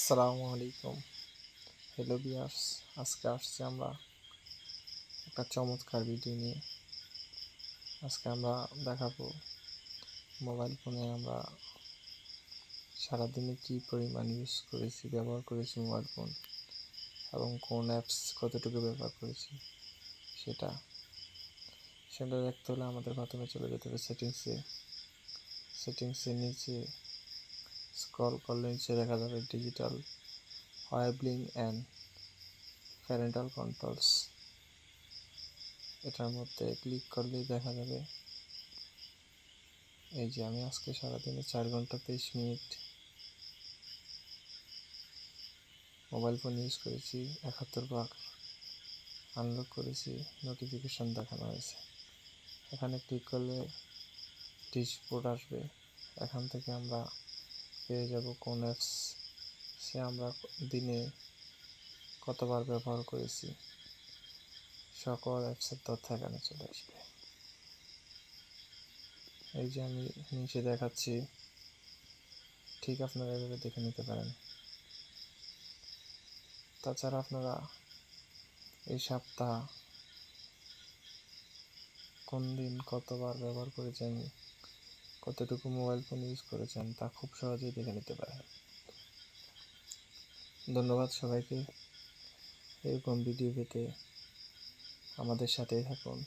আসসালামু আলাইকুম। Hello viewers, আজকে আসছি আমরা একটা চমৎকার ভিডিও নিয়ে। আজকে আমরা দেখাবো মোবাইল ফোনে আমরা সারাদিনে কী পরিমাণ ব্যবহার করেছি মোবাইল ফোন, এবং কোন অ্যাপস কতটুকু ব্যবহার করেছি সেটা সেটা দেখতে হলে আমাদের প্রথমে চলে যেতে হবে সেটিংসে নিচে স্ক্রল করলে নিচে দেখা যাবে digital wellbeing and parental controls. এটার মধ্যে ক্লিক করলেই দেখা যাবে এই যে আমি আজকে সারাদিনে 4 ঘন্টা 23 মিনিট মোবাইল ফোন ইউজ করেছি, 71 বার আনলক করেছি, নোটিফিকেশন দেখানো হয়েছে। এখানে ক্লিক করলে ড্যাশবোর্ড আসবে। এখান থেকে আমরা পেয়ে যাব কোন অ্যাপস আমরা দিনে কতবার ব্যবহার করেছি, সকল অ্যাপসের তথ্য এখানে চলে আসবে। এই যে আমি নিচে দেখাচ্ছি, ঠিক আপনারা এভাবে দেখে নিতে পারেন। তাছাড়া আপনারা এই সপ্তাহ কোন দিন কতবার ব্যবহার করেছেন, কতটুকু মোবাইল ফোন ইউজ করেছেন তা খুব সহজেই দেখে নিতে পারেন। ধন্যবাদ সবাইকে। এরকম ভিডিও পেতে আমাদের সাথেই থাকুন।